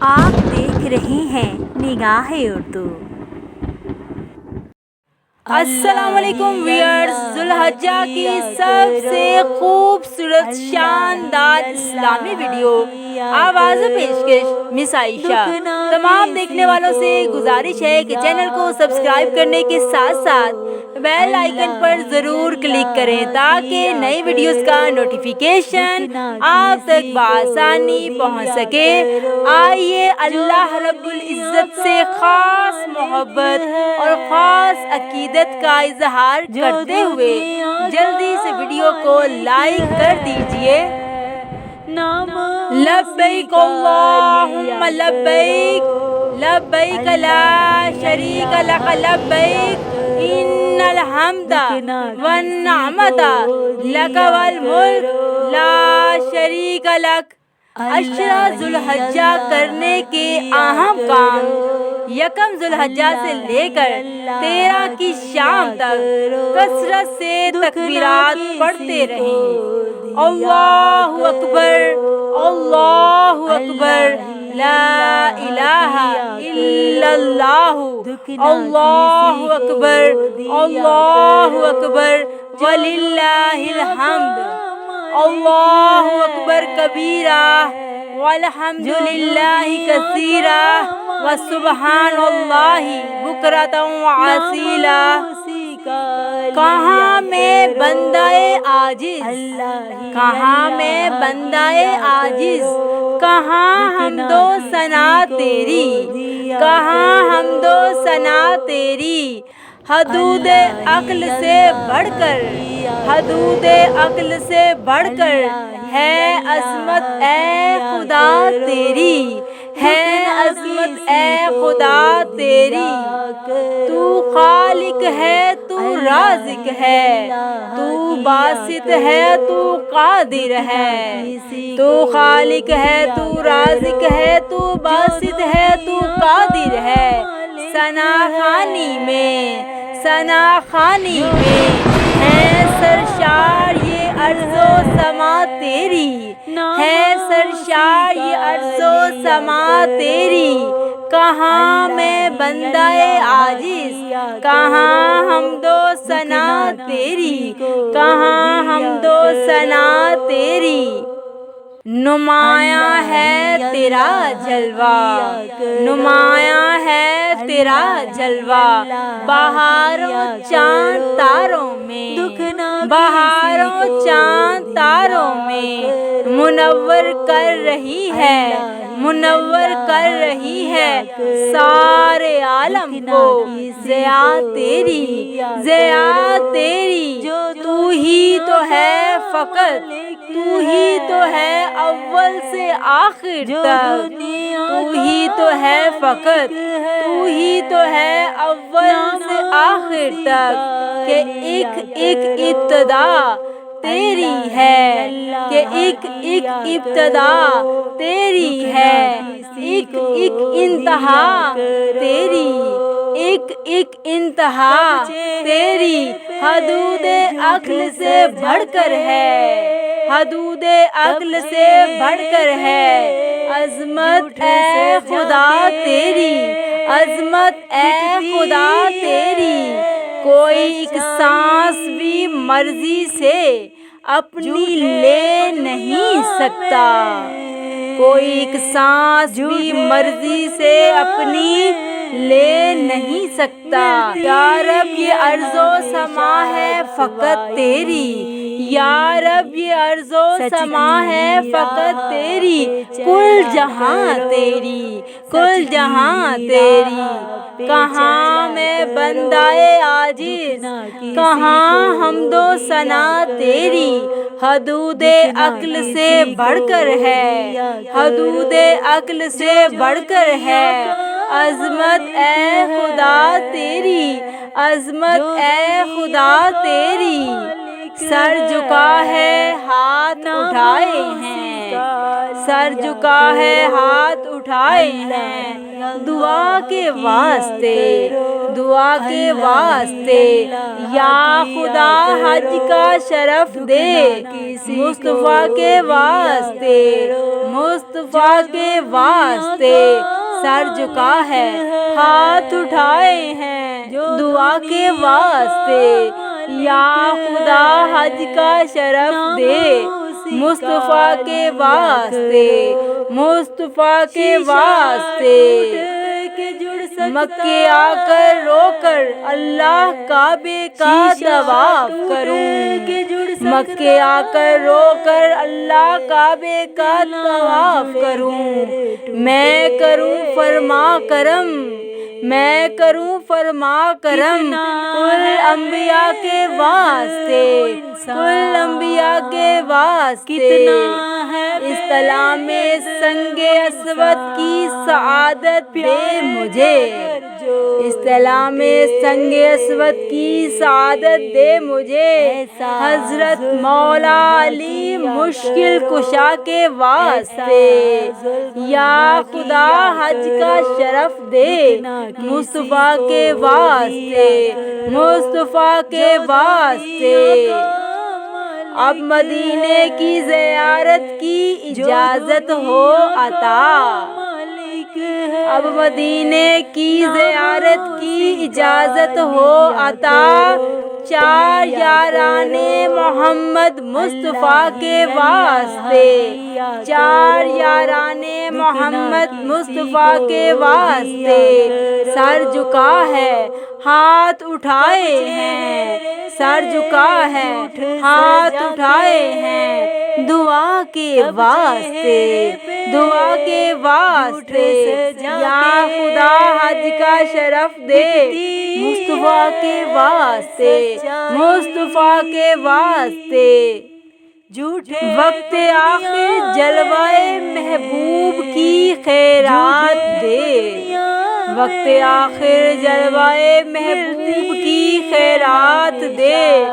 آپ دیکھ رہے ہیں نگاہ اردو۔ السلام علیکم ویئرز، ذوالحجہ کی سب سے خوبصورت شاندار اسلامی ویڈیو آواز پیشکش مس عائشہ۔ تمام دیکھنے والوں سے گزارش ہے کہ چینل کو سبسکرائب کرنے کے ساتھ ساتھ بیل آئیکن پر ضرور کلک کریں تاکہ نئی ویڈیوز کا نوٹیفیکیشن آپ تک بآسانی پہنچ سکے۔ آئیے اللہ رب العزت سے خاص محبت اور خاص عقیدت کا اظہار کرتے ہوئے جلدی سے ویڈیو کو لائک کر دیجئے۔ لبیک اللہم لبیک، لبیک لا شریک لک لبیک، ان الحمد والنعمت لک والملک لا شریک لک۔ عشرہ ذوالحجہ کرنے کے اہم کام: یکم ذوالحجہ سے لے کر 13 کی شام تک کثرت سے تکبیرات پڑھتے رہیں۔ اللہ اکبر، اللہ اکبر، لا الہ الا اللہ، اللہ اکبر، اللہ اکبر، وللہ الحمد۔ اللہ اکبر کبیرہ، والحمد للہ کثیرہ، وسبحان اللہ بکرۃ وعصیلا۔ کہاں میں بندہ عاجز، کہاں میں بندہ عاجز، کہاں حمد و ثنا تیری، کہاں حمد و ثنا تیری۔ حدود عقل سے بڑھ کر، حدود عقل سے بڑھ کر ہے عظمت اے خدا تیری، ہے عظمت اے خدا تیری۔ تو خالق ہے، تو رازق ہے، تو باسط ہے، تو قادر ہے۔ تو خالق ہے، تو رازق ہے، تو باسط ہے، تو قادر ہے۔ ثنا خوانی میں، ثنا خوانی میں ہے سرشار یہ ارض و سما تیری، ہے سرشار یہ ارض و سما تیری۔ کہاں میں بندہ عاجز، کہاں حمد و ثنا تیری، کہاں حمد و ثنا تیری۔ نمایاں ہے تیرا جلوہ، نمایاں ہے تیرا جلوہ، بہاروں چاند تاروں میں، بہاروں چاند تاروں میں منور کر رہی ہے، منور کر رہی ہے سارے عالم کو ضیا تیری، ضیا تیری۔ تو ہی تو ہے فقط، تو ہی تو ہے اول سے آخر تک، تو ہی تو ہے فقط، تو ہی تو ہے اول سے آخر تک، کہ ایک ایک ابتدا تیری ہے، کہ ایک ایک ابتدا تیری ہے، ایک ایک انتہا تیری، ایک ایک انتہا تیری۔ حدود عقل سے بڑھ کر ہے، حدود عقل سے بڑھ کر ہے عظمت اے خدا تیری، عظمت اے خدا تیری۔ کوئی ایک سانس بھی مرضی سے اپنی لے نہیں سکتا، کوئی ایک سانس بھی مرضی سے اپنی لے نہیں سکتا۔ یا رب یہ ارض و سما ہے فقط تیری، یا رب یہ ارض و سما ہے فقط تیری، کل جہاں تیری، کل جہاں تیری۔ کہاں میں بندہ عاجز، کہاں حمد و ثنا تیری۔ حدود عقل سے بڑھ کر ہے، حدود عقل سے بڑھ کر ہے عظمت اے خدا تیری، عظمت اے خدا تیری۔ سر جھکا ہے، ہاتھ اٹھائے ہیں، ہیں، سر جھکا ہے ہاتھ اٹھائے ہیں، دعا کے واسطے، دعا کے واسطے، یا خدا حج کا شرف دے، مصطفیٰ کے واسطے، مصطفیٰ کے واسطے، سر جھکا ہے ہاتھ اٹھائے ہیں، دعا کے واسطے، یا خدا حج کا شرف دے، مصطفیٰ کے واسطے، مصطفیٰ کے واسطے، مکے آ کر رو کر اللہ کعبے کا طواف کروں، مکے آ کر رو کر اللہ کعبے کا طواف کروں، میں کروں فرما کرم، میں کروں فرما کرم، کل انبیاء کے واسطے، کل انبیاء کے واسطے، اصطلاح میں سنگ اسود کی سعادت دے مجھے، اصطلاح میں سنگ اسود کی سعادت دے مجھے، حضرت مولا علی مشکل کشا کے واسطے، یا خدا حج کا شرف دے، مصطفیٰ کے واسطے، مصطفیٰ کے واسطے، اب مدینے کی زیارت کی اجازت ہو عطا، اب مدینے کی زیارت کی اجازت ہو عطا، چار یاران محمد مصطفیٰ کے واسطے، چار یاران محمد مصطفیٰ کے واسطے، سر جھکا ہے ہاتھ اٹھائے ہیں، سر جھکا ہے ہاتھ اٹھائے ہیں، دعا کے واسطے، دعا کے واسطے، یا خدا حج کا شرف دے، مصطفیٰ کے واسطے، مصطفیٰ کے واسطے، وقت آخر جلوائے محبوب کی خیرات دے، وقت آخر جلوائے محبوب کی خیرات دے،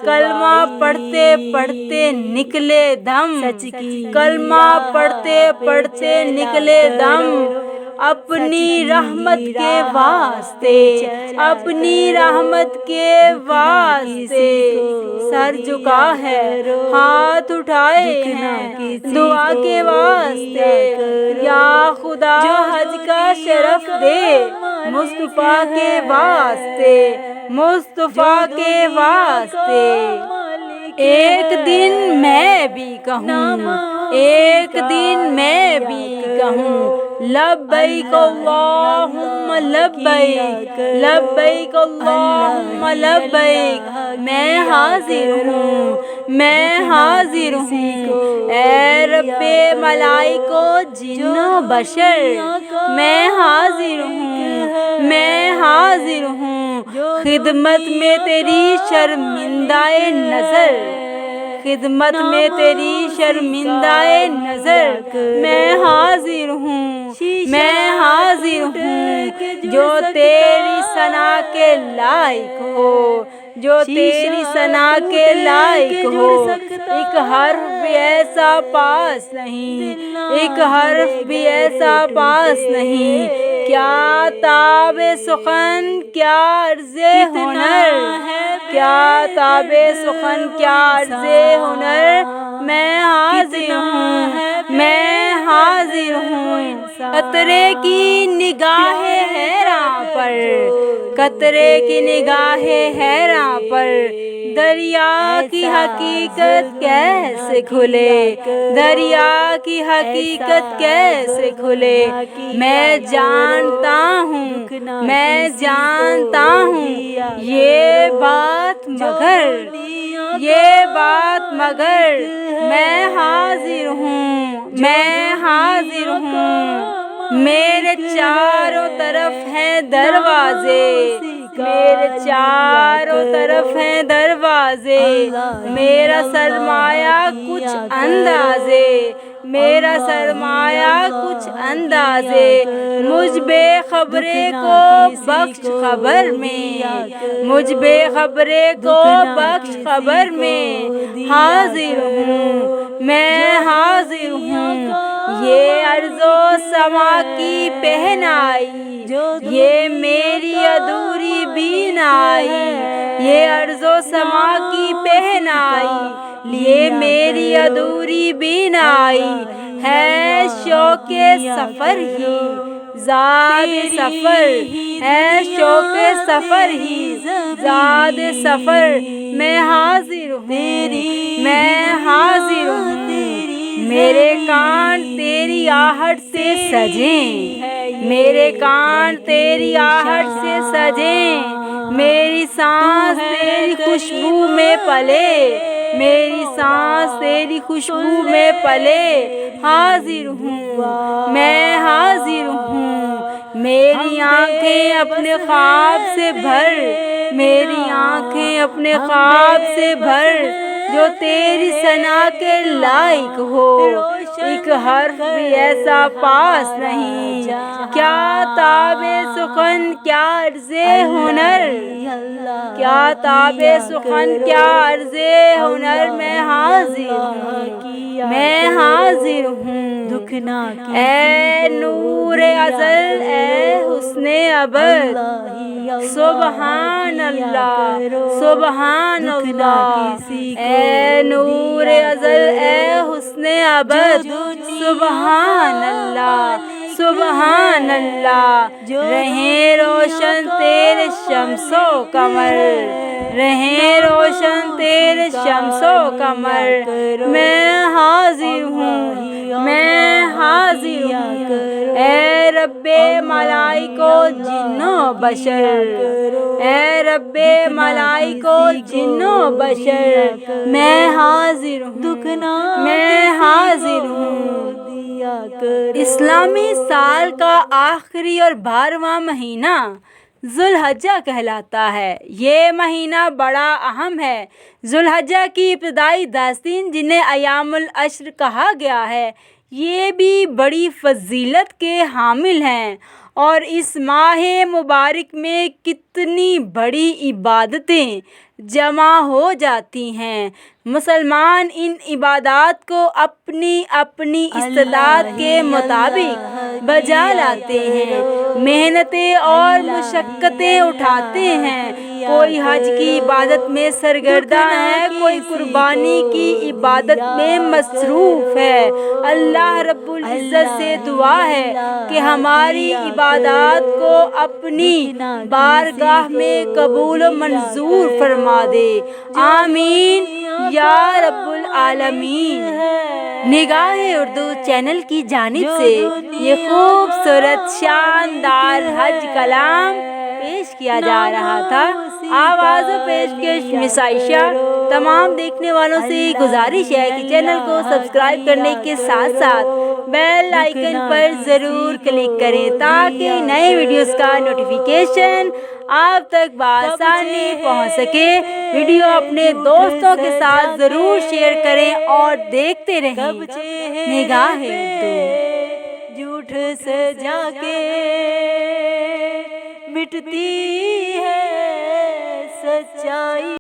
کلمہ پڑھتے پڑھتے نکلے دم، کلمہ پڑھتے پڑھتے نکلے دم، اپنی رحمت کے واسطے، اپنی رحمت کے واسطے، سر جھکا ہے ہاتھ اٹھائے ہیں، دعا کے واسطے، یا خدا حج کا شرف دے، مصطفیٰ کے واسطے، مصطفیٰ کے واسطے، ایک دن میں بھی کہوں، ایک دن میں بھی کہوں، لبیک اللہم لبیک، لبیک اللہم لبیک، میں حاضر ہوں، میں حاضر ہوں، اے رب ملائک و جن و بشر، میں حاضر ہوں، میں حاضر ہوں، خدمت میں تیری شرمندہ نظر، خدمت میں تیری شرمندہ نظر، میں حاضر ہوں، میں حاضر ہوں، جو تیری ثنا کے لائق ہو، جو تیری ثنا کے لائق ہو، ایک حرف بھی ایسا پاس نہیں، ایک حرف بھی ایسا پاس نہیں، کیا تاب سخن کیا عرض ہنر، کیا تاب سخن کیا عرض ہنر، میں حاضر ہوں، میں حاضر ہوں، قطرے کی نگاہ حیراں پر، قطرے کی نگاہ حیراں پر، دریا کی حقیقت کیسے کھلے، دریا کی حقیقت کیسے کھلے، میں جانتا ہوں، میں جانتا ہوں، یہ بات مگر، یہ بات مگر، میں حاضر ہوں، میں حاضر ہوں، میرے چاروں طرف ہیں دروازے، میرے چاروں طرف ہیں دروازے، میرا سرمایہ کچھ اندازے، میرا سرمایہ کچھ اندازے، مجھ بے خبرے کو بخش خبر میں، مجھ بے خبرے کو بخش خبر میں، حاضر ہوں، میں حاضر ہوں، یہ ارض و سما کی پہنائی، یہ میری ادھوری بینائی، یہ ارض و سما کی پہنائی، یہ میری ادھوری بینائی، ہے شوق سفر ہی زاد سفر، ہے شوق سفر ہی زاد سفر، میں حاضر ہوں، میں حاضر ہوں، میرے کان تیری آہٹ سے سجیں، میرے کان تیری آہٹ سے سجیں، میری سانس تیری خوشبو میں پلے، میری سانس تیری خوشبو میں پلے، حاضر ہوں، میں حاضر ہوں، میری آنکھیں اپنے خواب سے بھر، میری آنکھیں اپنے خواب سے بھر، جو تیری ثنا کے لائق ہو، ایک حرف بھی ایسا پاس نہیں، کیا تاب سخن کیا عرض ہنر، کیا تاب سخن کیا عرض ہنر، میں حاضر ہوں، میں حاضر ہوں، اے نور ازل، اے حسن ابد، سبحان اللہ، سبحان اللہ، اے نور ازل، اے حسن ابد، سبحان اللہ، سبحان اللہ، رہیں روشن تیرے شمس و قمر، رہیں روشن تیرے شمس و قمر، میں حاضر ہوں، میں حاضر ہوں، اے رب ملائک و جن و بشر، اے رب ملائک و جن و بشر، میں حاضر ہوں، میں حاضر ہوں۔ اسلامی سال کا آخری اور 12واں مہینہ ذوالحجہ کہلاتا ہے۔ یہ مہینہ بڑا اہم ہے۔ ذوالحجہ کی ابتدائی 10 دن جنہیں ایام العشر کہا گیا ہے، یہ بھی بڑی فضیلت کے حامل ہیں، اور اس ماہ مبارک میں کتنی بڑی عبادتیں جمع ہو جاتی ہیں۔ مسلمان ان عبادات کو اپنی اپنی استطاعت کے مطابق بجا لاتے ہیں، محنتیں اور مشقتیں اٹھاتے ہیں، کوئی حج کی عبادت میں سرگرداں ہے، کوئی قربانی کی عبادت میں مصروف ہے۔ اللہ رب العزت سے دعا ہے کہ ہماری عبادات کو اپنی بارگاہ میں قبول و منظور فرما دے، آمین یا رب العالمین۔ نگاہ اردو چینل کی جانب سے یہ خوبصورت شاندار حج کلام پیش کیا جا رہا تھا۔ آواز و پیشکش مس عائشہ۔ تمام دیکھنے والوں سے گزارش ہے کہ چینل کو سبسکرائب کرنے کے ساتھ ساتھ بیل آئیکن پر ضرور کلک کریں تاکہ نئے ویڈیوز کا نوٹیفیکیشن آپ تک بآسانی پہنچ سکے۔ ویڈیو اپنے دوستوں کے ساتھ ضرور شیئر کریں اور دیکھتے رہیں نگاہ اردو۔ جھوٹ سجا کے مٹتی ہے سچائی۔